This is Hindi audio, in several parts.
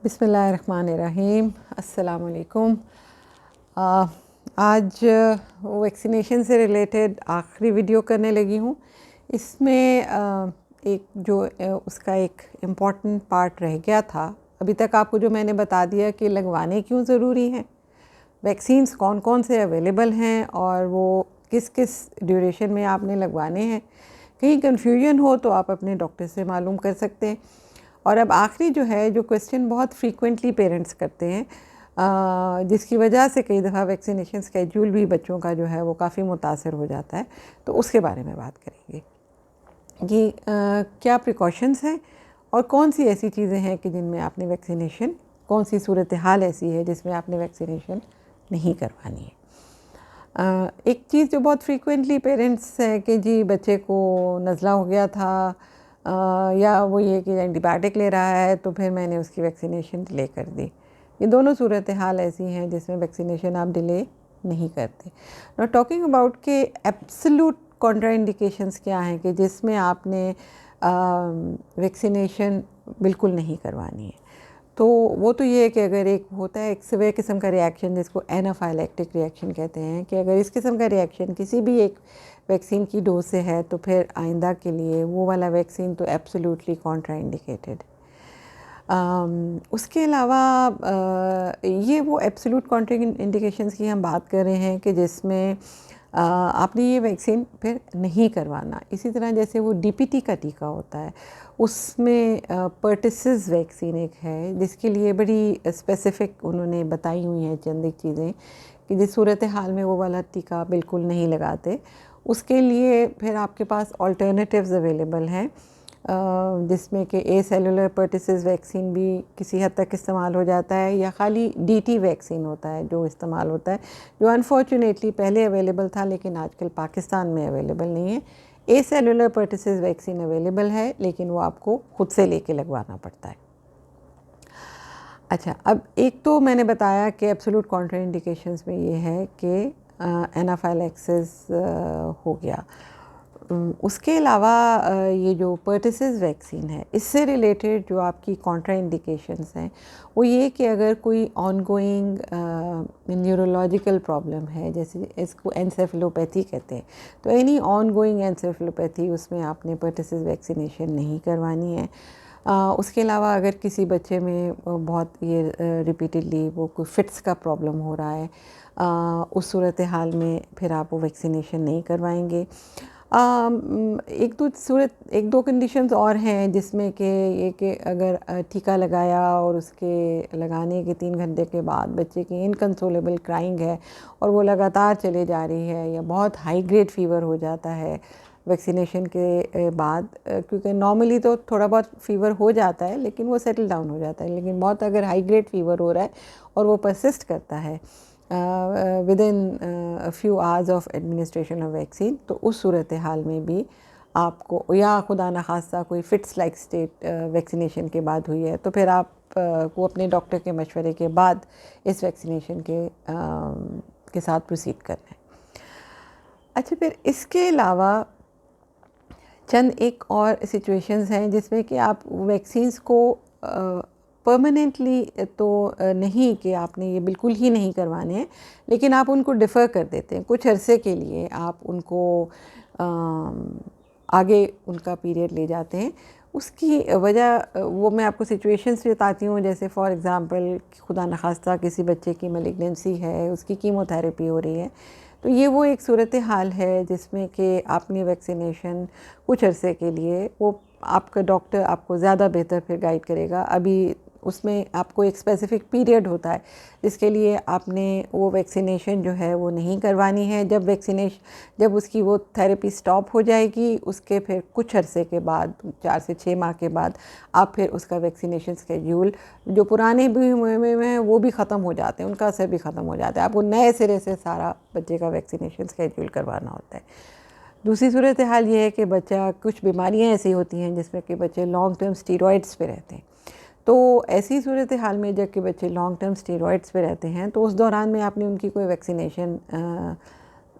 बिस्मिल्लाहिर्रहमानिर्रहीम। अस्सलाम वालेकुम। आज वैक्सीनेशन से रिलेटेड आखिरी वीडियो करने लगी हूँ। इसमें एक जो उसका एक इम्पॉर्टेंट पार्ट रह गया था, अभी तक आपको जो मैंने बता दिया कि लगवाने क्यों ज़रूरी हैं, वैक्सीन्स कौन कौन से अवेलेबल हैं और वो किस किस ड्यूरेशन में आपने लगवाने हैं। कहीं कन्फ्यूजन हो तो आप अपने डॉक्टर से मालूम कर सकते हैं। और अब आखिरी जो है, जो क्वेश्चन बहुत फ्रीक्वेंटली पेरेंट्स करते हैं, जिसकी वजह से कई दफ़ा वैक्सीनेशन स्केड्यूल भी बच्चों का जो है वो काफ़ी मुतासर हो जाता है, तो उसके बारे में बात करेंगे कि क्या प्रिकॉशंस हैं और कौन सी ऐसी चीज़ें हैं कि जिनमें आपने वैक्सीनेशन, कौन सी सूरत हाल ऐसी है जिसमें आपने वैक्सीनेशन नहीं करवानी है। एक चीज़ जो बहुत फ्रीक्वेंटली पेरेंट्स है कि जी बच्चे को नज़ला हो गया था, या वो ये कि एंटीबायोटिक ले रहा है तो फिर मैंने उसकी वैक्सीनेशन डिले कर दी। ये दोनों सूरत हाल ऐसी हैं जिसमें वैक्सीनेशन आप डिले नहीं करते। नॉट टॉकिंग अबाउट के एब्सोल्यूट कॉन्ट्राइंडिकेशंस क्या हैं कि जिसमें आपने वैक्सीनेशन बिल्कुल नहीं करवानी है। तो वो तो ये है कि अगर एक होता है एक सिवियर किस्म का रिएक्शन जिसको एनाफाइलैक्टिक रिएक्शन कहते हैं, कि अगर इस किस्म का रिएक्शन किसी भी एक वैक्सीन की डोज से है तो फिर आइंदा के लिए वो वाला वैक्सीन तो एब्सोल्युटली कॉन्ट्राइंडिकेटेड। उसके अलावा ये वो एब्सोल्यूट कॉन्ट्राइंडिकेशंस की हम बात कर रहे हैं कि जिसमें आपने ये वैक्सीन फिर नहीं करवाना। इसी तरह जैसे वो डीपीटी का टीका होता है, उसमें पर्टिसिस वैक्सीन एक है जिसके लिए बड़ी स्पेसिफ़िक उन्होंने बताई हुई हैं चंद एक चीज़ें कि जिस सूरत हाल में वो वाला टीका बिल्कुल नहीं लगाते, उसके लिए फिर आपके पास ऑल्टरनेटिव्स अवेलेबल हैं, जिसमें कि ए सेलुलर पर्टिसिस वैक्सीन भी किसी हद तक इस्तेमाल हो जाता है, या खाली डीटी वैक्सीन होता है जो इस्तेमाल होता है, जो अनफॉर्चुनेटली पहले अवेलेबल था लेकिन आजकल पाकिस्तान में अवेलेबल नहीं है। ए सेलुलर पर्टिसिस वैक्सीन अवेलेबल है लेकिन वो आपको खुद से लेके लगवाना पड़ता है। अच्छा, अब एक तो मैंने बताया कि एब्सोल्यूट कॉन्ट्राइंडिकेशंस में ये है कि एनाफाइलैक्सिस हो गया। उसके अलावा ये जो पर्टिसिस वैक्सीन है, इससे रिलेटेड जो आपकी कॉन्ट्राइंडिकेशंस हैं वो ये कि अगर कोई ऑनगोइंग न्यूरोलॉजिकल प्रॉब्लम है, जैसे इसको एनसेफेलोपैथी कहते हैं, तो एनी ऑनगोइंग एनसेफेलोपैथी उसमें आपने पर्टिसिस वैक्सीनेशन नहीं करवानी है। उसके अलावा अगर किसी बच्चे में बहुत ये रिपीटेडली वो कोई फिट्स का प्रॉब्लम हो रहा है, उस सूरत हाल में फिर आप वो वैक्सीनेशन नहीं करवाएंगे। एक दो कंडीशंस और हैं जिसमें कि ये कि अगर टीका लगाया और उसके लगाने के 3 घंटे के बाद बच्चे की इनकंसोलेबल क्राइंग है और वो लगातार चले जा रही है, या बहुत हाई ग्रेड फीवर हो जाता है वैक्सीनेशन के बाद, क्योंकि नॉर्मली तो थोड़ा बहुत फीवर हो जाता है लेकिन वो सेटल डाउन हो जाता है, लेकिन बहुत अगर हाई ग्रेड फीवर हो रहा है और वो परसिस्ट करता है within few hours of administration of vaccine, तो उस सूरत हाल में भी आपको, या खुदा न खास्ता कोई फिट्स लाइक स्टेट वैक्सीनेशन के बाद हुई है, तो फिर आप को अपने डॉक्टर के मशवरे के बाद इस वैक्सीनेशन के साथ प्रोसीड करना है। अच्छा, फिर इसके अलावा चंद एक और सिचुएशंस हैं जिसमें कि आप वैक्सीन्स को परमानेंटली तो नहीं कि आपने ये बिल्कुल ही नहीं करवाने हैं, लेकिन आप उनको डिफ़र कर देते हैं कुछ अरसे के लिए, आप उनको आगे उनका पीरियड ले जाते हैं। उसकी वजह वो मैं आपको सिचुएशंस बताती हूँ, जैसे फॉर एग्ज़ाम्पल खुदा न खास्ता किसी बच्चे की मैलिग्नेंसी है, उसकी कीमोथेरेपी हो रही है, तो ये वो एक सूरत हाल है जिसमें कि आपने वैक्सीनेशन कुछ अरसे के लिए, वो आपका डॉक्टर आपको ज़्यादा बेहतर फिर गाइड करेगा। अभी उसमें आपको एक स्पेसिफ़िक पीरियड होता है जिसके लिए आपने वो वैक्सीनेशन जो है वो नहीं करवानी है। जब उसकी वो थेरेपी स्टॉप हो जाएगी, उसके फिर कुछ अरसे के बाद 4 से 6 माह के बाद आप फिर उसका वैक्सीनेशन स्केड्यूल, जो पुराने भी हुए हैं वो भी ख़त्म हो जाते हैं, उनका असर भी ख़त्म हो जाता है, आपको नए सिरे से सारा बच्चे का वैक्सीनेशन स्केड्यूल करवाना होता है। दूसरी सूरत हाल ये है कि बच्चा, कुछ बीमारियां ऐसी होती हैं जिसमें कि बच्चे लॉन्ग टर्म स्टीरॉइड्स पे रहते हैं, तो ऐसी सूरत हाल में जब कि बच्चे लॉन्ग टर्म स्टीरॉइड्स पे रहते हैं तो उस दौरान में आपने उनकी कोई वैक्सीनेशन,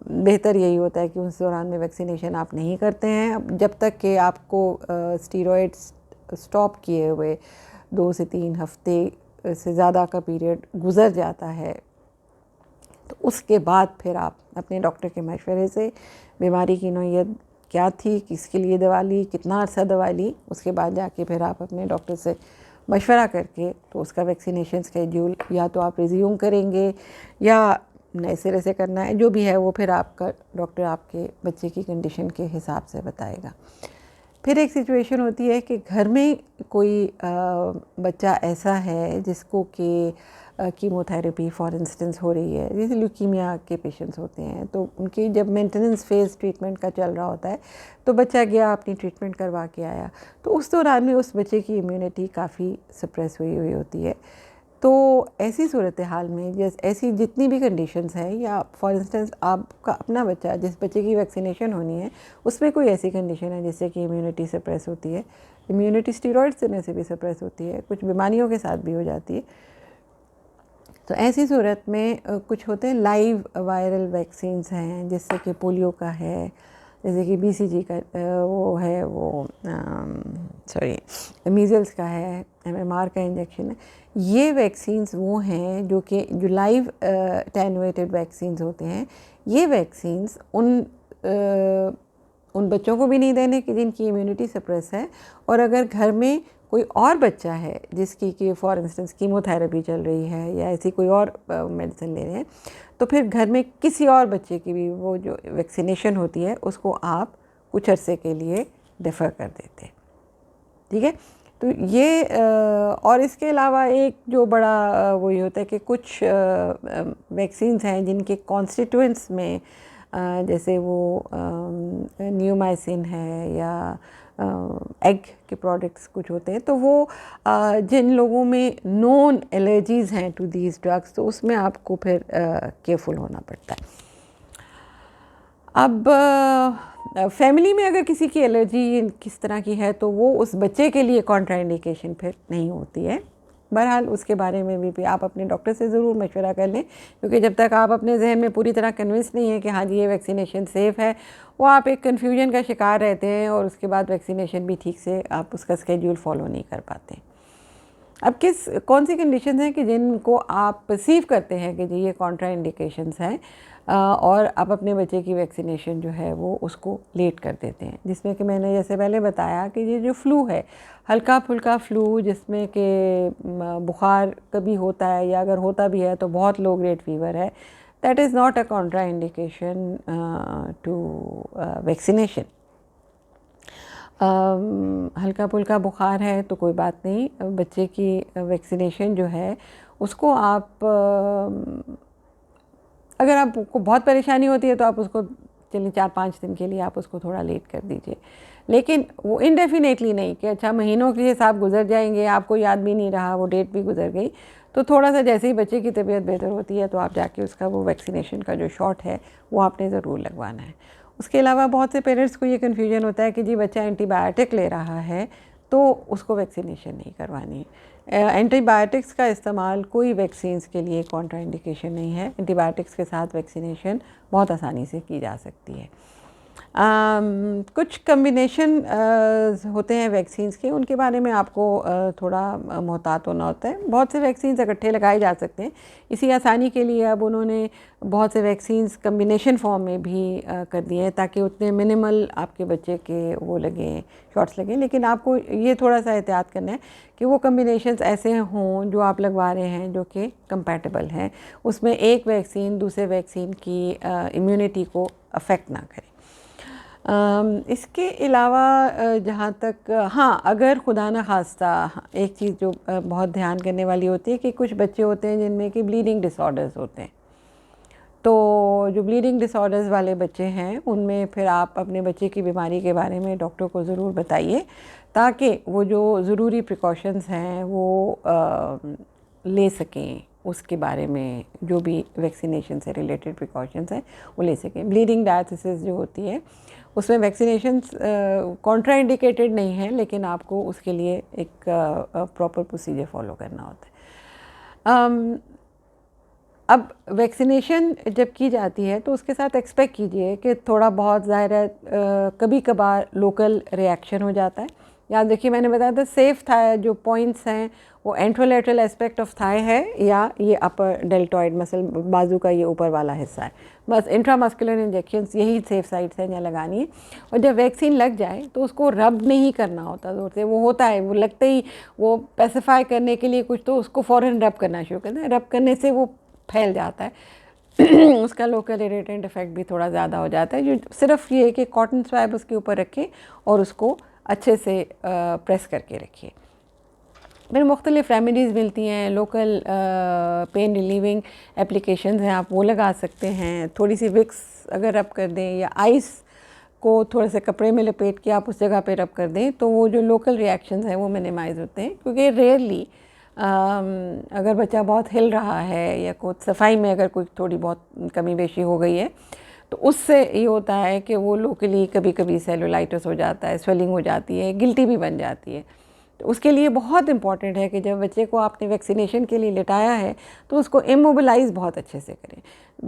बेहतर यही होता है कि उस दौरान में वैक्सीनेशन आप नहीं करते हैं जब तक कि आपको स्टीरॉइड्स स्टॉप किए हुए 2 से 3 हफ्ते से ज़्यादा का पीरियड गुज़र जाता है तो उसके बाद फिर आप अपने डॉक्टर के मशवरे से बीमारी की नौइयत क्या थी, किसके लिए दवा ली, कितना अर्सा दवा ली, उसके बाद जाके फिर आप अपने डॉक्टर से मशवरा करके तो उसका वैक्सीनेशन स्केड्यूल या तो आप रिज्यूम करेंगे या नए सिरे से करना है, जो भी है वो फिर आपका डॉक्टर आपके बच्चे की कंडीशन के हिसाब से बताएगा। फिर एक सिचुएशन होती है कि घर में कोई बच्चा ऐसा है जिसको कि कीमोथेरेपी फॉर इंस्टेंस हो रही है, जैसे ल्यूकीमिया के पेशेंट्स होते हैं, तो उनकी जब मेंटेनेंस फेज़ ट्रीटमेंट का चल रहा होता है तो बच्चा गया अपनी ट्रीटमेंट करवा के आया, तो उस दौरान में उस बच्चे की इम्यूनिटी काफ़ी सप्रेस हुई होती है। तो ऐसी सूरत हाल में जैसे ऐसी जितनी भी कंडीशंस हैं, या फॉर इंस्टेंस आपका अपना बच्चा जिस बच्चे की वैक्सीनेशन होनी है उसमें कोई ऐसी कंडीशन है जिससे कि इम्यूनिटी सप्रेस होती है, इम्यूनिटी स्टीरॉइड्स देने से भी सप्रेस होती है, कुछ बीमारियों के साथ भी हो जाती है, तो ऐसी सूरत में कुछ होते हैं लाइव वायरल वैक्सीन्स हैं, जिससे कि पोलियो का है, जैसे कि BCG का वो है, वो मीज़ल्स का है, MMR का इंजेक्शन है। ये वैक्सीन्स वो हैं जो लाइव टेनुएटेड वैक्सीन्स होते हैं। ये वैक्सीन्स उन बच्चों को भी नहीं देने कि जिनकी इम्यूनिटी सप्रेस है, और अगर घर में कोई और बच्चा है जिसकी कि फॉर इंस्टेंस कीमोथेरेपी चल रही है या ऐसी कोई और मेडिसिन ले रहे हैं, तो फिर घर में किसी और बच्चे की भी वो जो वैक्सीनेशन होती है उसको आप कुछ अरसे के लिए डिफ़र कर देते हैं। ठीक है, तो ये और इसके अलावा एक जो बड़ा वो ये होता है कि कुछ वैक्सीन्स हैं जिनके कॉन्स्टिट्यूएंट्स में जैसे वो नियोमाइसिन है या एग के प्रोडक्ट्स कुछ होते हैं, तो वो जिन लोगों में नोन एलर्जीज़ हैं टू दीज ड्रग्स, तो उसमें आपको फिर केयरफुल होना पड़ता है। अब फैमिली में अगर किसी की एलर्जी किस तरह की है तो वो उस बच्चे के लिए कॉन्ट्राइंडिकेशन फिर नहीं होती है। बहरहाल उसके बारे में भी आप अपने डॉक्टर से ज़रूर मशवरा कर लें, क्योंकि जब तक आप अपने जहन में पूरी तरह कन्विंस नहीं है कि हाँ जी ये वैक्सीनेशन सेफ़ है, वो आप एक कन्फ्यूजन का शिकार रहते हैं और उसके बाद वैक्सीनेशन भी ठीक से आप उसका स्केड्यूल फॉलो नहीं कर पाते। अब कौन सी कंडीशंस हैं कि जिनको आप परसीव करते हैं कि जी ये कॉन्ट्रा इंडिकेशंस हैं और आप अपने बच्चे की वैक्सीनेशन जो है वो उसको लेट कर देते हैं, जिसमें कि मैंने जैसे पहले बताया कि ये जो फ्लू है, हल्का फुल्का फ्लू जिसमें कि बुखार कभी होता है या अगर होता भी है तो बहुत लो ग्रेड फीवर है, that is not a contraindication to vaccination. हल्का फुल्का बुखार है तो कोई बात नहीं, बच्चे की वैक्सीनेशन जो है उसको आप अगर आपको बहुत परेशानी होती है तो आप उसको चलिए 4-5 दिन के लिए आप उसको थोड़ा लेट कर दीजिए, लेकिन वो इंडेफिनेटली नहीं कि अच्छा महीनों के हिसाब गुजर जाएंगे, आपको याद भी नहीं रहा, वो डेट भी गुजर गई, तो थोड़ा सा जैसे ही बच्चे की तबीयत बेहतर होती है तो आप जाके उसका वो वैक्सीनेशन का जो शॉट है वो आपने ज़रूर लगवाना है। उसके अलावा बहुत से पेरेंट्स को ये कन्फ्यूजन होता है कि जी बच्चा एंटीबायोटिक ले रहा है तो उसको वैक्सीनेशन नहीं करवानी है। एंटीबायोटिक्स का इस्तेमाल कोई वैक्सीन्स के लिए कॉन्ट्रा इंडिकेशन नहीं है। एंटीबायोटिक्स के साथ वैक्सीनेशन बहुत आसानी से की जा सकती है। कुछ कम्बिनेशन होते हैं वैक्सीन्स के, उनके बारे में आपको थोड़ा मोहतात होना होता है। बहुत से वैक्सीन्स इकट्ठे लगाए जा सकते हैं, इसी आसानी के लिए अब उन्होंने बहुत से वैक्सीन्स कम्बिनेशन फॉर्म में भी कर दिए हैं ताकि उतने मिनिमल आपके बच्चे के वो लगें, शॉट्स लगें, लेकिन आपको ये थोड़ा सा एहतियात करना है कि वो कम्बिनेशंस ऐसे हों जो आप लगवा रहे हैं जो कि कंपैटिबल हैं, उसमें एक वैक्सीन दूसरे वैक्सीन की इम्यूनिटी को अफेक्ट ना करे। इसके अलावा जहाँ तक हाँ, अगर खुदा न खास्ता एक चीज़ जो बहुत ध्यान करने वाली होती है कि कुछ बच्चे होते हैं जिनमें कि ब्लीडिंग डिसऑर्डर्स होते हैं, तो जो ब्लीडिंग डिसऑर्डर्स वाले बच्चे हैं उनमें फिर आप अपने बच्चे की बीमारी के बारे में डॉक्टर को ज़रूर बताइए ताकि वो जो ज़रूरी प्रिकॉशंस हैं वो ले सकें, उसके बारे में जो भी वैक्सीनेशन से रिलेटेड प्रिकॉशंस हैं वो ले सकें। ब्लीडिंग डायथिसिस जो होती है उसमें वैक्सीनेशंस कॉन्ट्रा इंडिकेटेड नहीं है, लेकिन आपको उसके लिए एक प्रॉपर प्रोसीजर फॉलो करना होता है। अब वैक्सीनेशन जब की जाती है तो उसके साथ एक्सपेक्ट कीजिए कि थोड़ा बहुत ज़ाहिर है कभी कभार लोकल रिएक्शन हो जाता है। याद रखिए मैंने बताया था सेफ़ था, जो पॉइंट्स हैं वो एंट्रोलेटरल एस्पेक्ट ऑफ थाई है या ये अपर डेल्टॉइड मसल, बाजू का ये ऊपर वाला हिस्सा है। बस इंट्रामस्कुलर इंजेक्शंस यही सेफ साइड्स हैं जहाँ लगानी है। और जब वैक्सीन लग जाए तो उसको रब नहीं करना होता ज़ोर से, वो होता है वो लगते ही वो पेसिफाई करने के लिए कुछ, तो उसको फ़ौरन रब करना शुरू करते हैं। रब करने से वो फैल जाता है उसका लोकल इरिटेंट इफेक्ट भी थोड़ा ज़्यादा हो जाता है। जो सिर्फ ये है कि कॉटन स्वैब उसके ऊपर रखें और उसको अच्छे से प्रेस करके रखिए। फिर मुख्तलिफ़ रेमेडीज़ मिलती हैं, लोकल पेन रिलीविंग एप्लीकेशंस हैं, आप वो लगा सकते हैं। थोड़ी सी विक्स अगर रब कर दें या आइस को थोड़े से कपड़े में लपेट के आप उस जगह पे रब कर दें तो वो जो लोकल रिएक्शंस हैं वो मिनिमाइज़ होते हैं। क्योंकि रेयरली अगर बच्चा बहुत हिल रहा है या कुछ सफाई में अगर कोई थोड़ी बहुत कमी बेशी हो गई है तो उससे ये होता है कि वो लोकली कभी कभी सेलुलाइटिस हो जाता है, स्वेलिंग हो जाती है, गिल्टी भी बन जाती है। तो उसके लिए बहुत इम्पॉर्टेंट है कि जब बच्चे को आपने वैक्सीनेशन के लिए लिटाया है तो उसको इमोबिलाइज़ बहुत अच्छे से करें।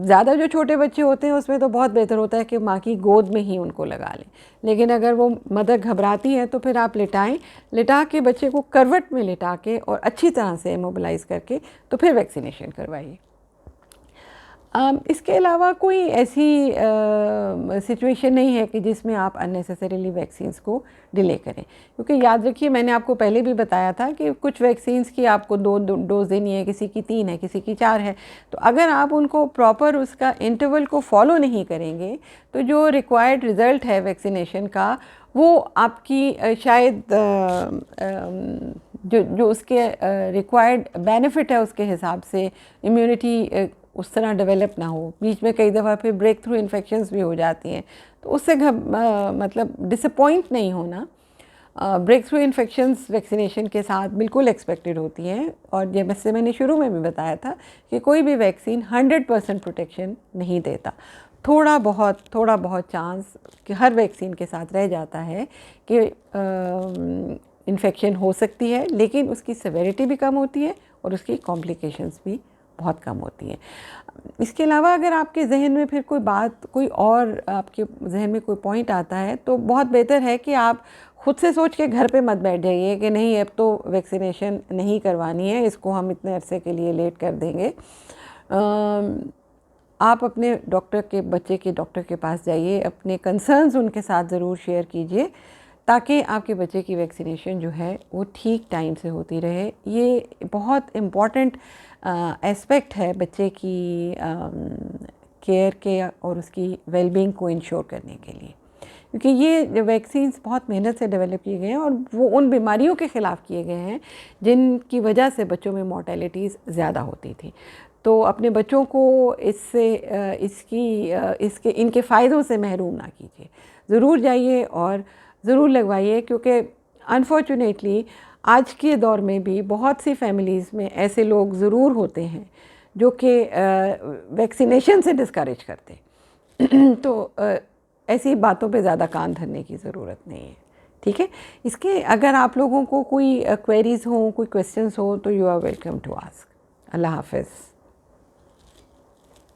ज़्यादा जो छोटे बच्चे होते हैं उसमें तो बहुत बेहतर होता है कि माँ की गोद में ही उनको लगा लें, लेकिन अगर वो मदर घबराती है तो फिर आप लिटाएं, लिटा के बच्चे को करवट में लिटा के और अच्छी तरह से इमोबिलाइज़ करके तो फिर वैक्सीनेशन करवाइए। इसके अलावा कोई ऐसी सिचुएशन नहीं है कि जिसमें आप अननेसेसरीली वैक्सीन्स को डिले करें, क्योंकि याद रखिए मैंने आपको पहले भी बताया था कि कुछ वैक्सीन्स की आपको 2 डोज देनी है, किसी की 3 है, किसी की 4 है। तो अगर आप उनको प्रॉपर उसका इंटरवल को फॉलो नहीं करेंगे तो जो रिक्वायर्ड रिज़ल्ट है वैक्सीनेशन का वो आपकी शायद जो उसके रिक्वायर्ड बेनिफिट है उसके हिसाब से इम्यूनिटी उस तरह डेवलप ना हो। बीच में कई दफ़ा फिर ब्रेक थ्रू इन्फेक्शंस भी हो जाती हैं, तो उससे मतलब डिसअपॉइंट नहीं होना। ब्रेक थ्रू इन्फेक्शंस वैक्सीनेशन के साथ बिल्कुल एक्सपेक्टेड होती हैं। और जैसे मैंने शुरू में भी बताया था कि कोई भी वैक्सीन 100% प्रोटेक्शन नहीं देता। थोड़ा बहुत चांस कि हर वैक्सीन के साथ रह जाता है कि इन्फेक्शन हो सकती है, लेकिन उसकी सेवेरिटी भी कम होती है और उसकी कॉम्प्लिकेशंस भी बहुत कम होती हैं। इसके अलावा अगर आपके जहन में फिर कोई बात, कोई और आपके जहन में कोई पॉइंट आता है तो बहुत बेहतर है कि आप खुद से सोच के घर पे मत बैठ जाइए कि नहीं अब तो वैक्सीनेशन नहीं करवानी है, इसको हम इतने अरसे के लिए लेट कर देंगे। आप अपने डॉक्टर के, बच्चे के डॉक्टर के पास जाइए, अपने कंसर्न्स उनके साथ ज़रूर शेयर कीजिए ताकि आपके बच्चे की वैक्सीनेशन जो है वो ठीक टाइम से होती रहे। ये बहुत इम्पॉर्टेंट एस्पेक्ट है बच्चे की केयर के और उसकी वेलबींग को इंश्योर करने के लिए, क्योंकि ये वैक्सीन्स बहुत मेहनत से डेवलप किए गए हैं और वो उन बीमारियों के ख़िलाफ़ किए गए हैं जिनकी वजह से बच्चों में मोर्टेलिटीज़ ज़्यादा होती थी। तो अपने बच्चों को इसके इनके फ़ायदों से महरूम ना कीजिए। ज़रूर जाइए और ज़रूर लगवाइए, क्योंकि अनफॉर्चुनेटली आज के दौर में भी बहुत सी फैमिलीज़ में ऐसे लोग ज़रूर होते हैं जो कि वैक्सीनेशन से डिस्करेज करते तो ऐसी बातों पे ज़्यादा कान धरने की ज़रूरत नहीं है। ठीक है, इसके अगर आप लोगों को कोई क्वेरीज़ हो, कोई क्वेश्चंस हो तो you are welcome to ask. अल्लाह हाफ़िज़।